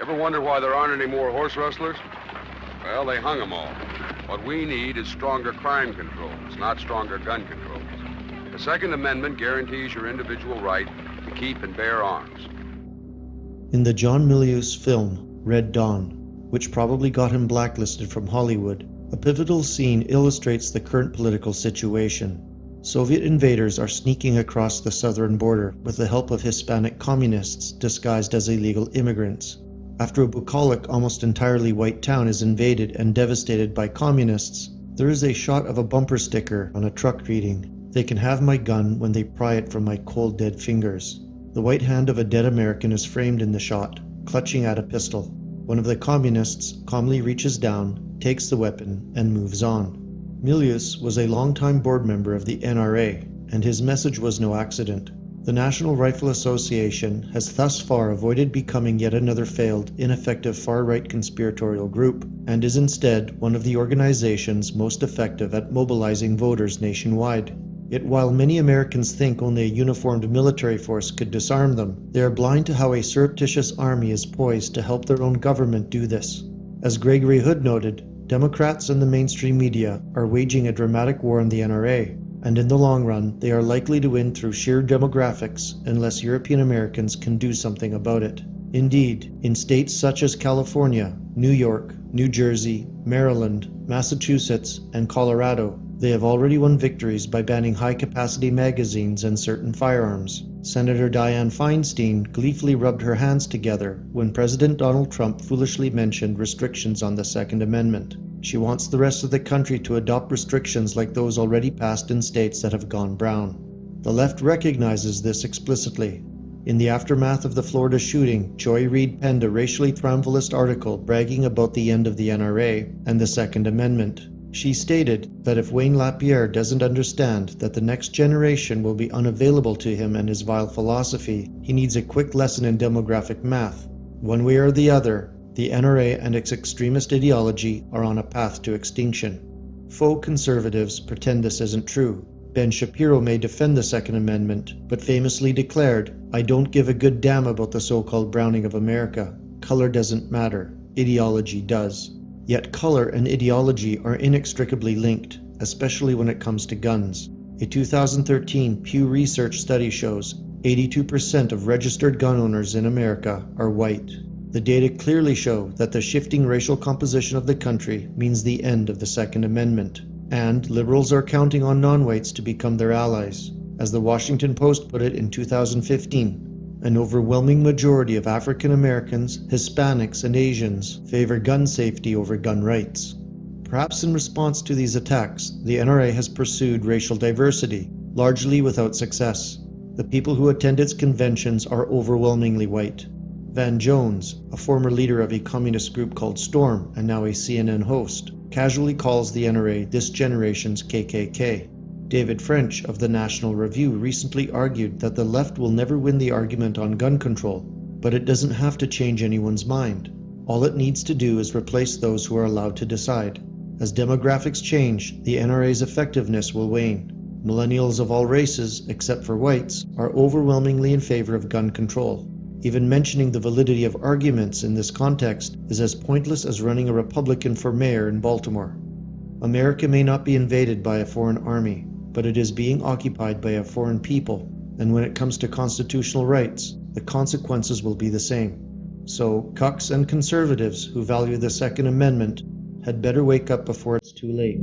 Ever wonder why there aren't any more horse rustlers? Well, they hung them all. What we need is stronger crime controls, not stronger gun controls. The Second Amendment guarantees your individual right to keep and bear arms. In the John Milius film, Red Dawn, which probably got him blacklisted from Hollywood, a pivotal scene illustrates the current political situation. Soviet invaders are sneaking across the southern border with the help of Hispanic communists disguised as illegal immigrants. After a bucolic, almost entirely white town is invaded and devastated by communists, there is a shot of a bumper sticker on a truck reading, "They can have my gun when they pry it from my cold dead fingers." The white hand of a dead American is framed in the shot, clutching at a pistol. One of the communists calmly reaches down, takes the weapon, and moves on. Milius was a longtime board member of the NRA, and his message was no accident. The National Rifle Association has thus far avoided becoming yet another failed, ineffective far-right conspiratorial group, and is instead one of the organizations most effective at mobilizing voters nationwide. Yet while many Americans think only a uniformed military force could disarm them, they are blind to how a surreptitious army is poised to help their own government do this. As Gregory Hood noted, Democrats and the mainstream media are waging a dramatic war on the NRA, and in the long run, they are likely to win through sheer demographics unless European Americans can do something about it. Indeed, in states such as California, New York, New Jersey, Maryland, Massachusetts, and Colorado, they have already won victories by banning high-capacity magazines and certain firearms. Senator Dianne Feinstein gleefully rubbed her hands together when President Donald Trump foolishly mentioned restrictions on the Second Amendment. She wants the rest of the country to adopt restrictions like those already passed in states that have gone brown. The left recognizes this explicitly. In the aftermath of the Florida shooting, Joy Reid penned a racially triumphalist article bragging about the end of the NRA and the Second Amendment. She stated that if Wayne LaPierre doesn't understand that the next generation will be unavailable to him and his vile philosophy, he needs a quick lesson in demographic math. One way or the other, the NRA and its extremist ideology are on a path to extinction. Faux conservatives pretend this isn't true. Ben Shapiro may defend the Second Amendment, but famously declared, "I don't give a good damn about the so-called browning of America. Color doesn't matter. Ideology does." Yet color and ideology are inextricably linked, especially when it comes to guns. A 2013 Pew Research study shows 82% of registered gun owners in America are white. The data clearly show that the shifting racial composition of the country means the end of the Second Amendment, and liberals are counting on non-whites to become their allies. As the Washington Post put it in 2015, an overwhelming majority of African Americans, Hispanics, and Asians favor gun safety over gun rights. Perhaps in response to these attacks, the NRA has pursued racial diversity, largely without success. The people who attend its conventions are overwhelmingly white. Van Jones, a former leader of a communist group called Storm and now a CNN host, casually calls the NRA this generation's KKK. David French of the National Review recently argued that the left will never win the argument on gun control, but it doesn't have to change anyone's mind. All it needs to do is replace those who are allowed to decide. As demographics change, the NRA's effectiveness will wane. Millennials of all races, except for whites, are overwhelmingly in favor of gun control. Even mentioning the validity of arguments in this context is as pointless as running a Republican for mayor in Baltimore. America may not be invaded by a foreign army, but it is being occupied by a foreign people, and when it comes to constitutional rights, the consequences will be the same. So, cucks and conservatives who value the Second Amendment had better wake up before it's too late.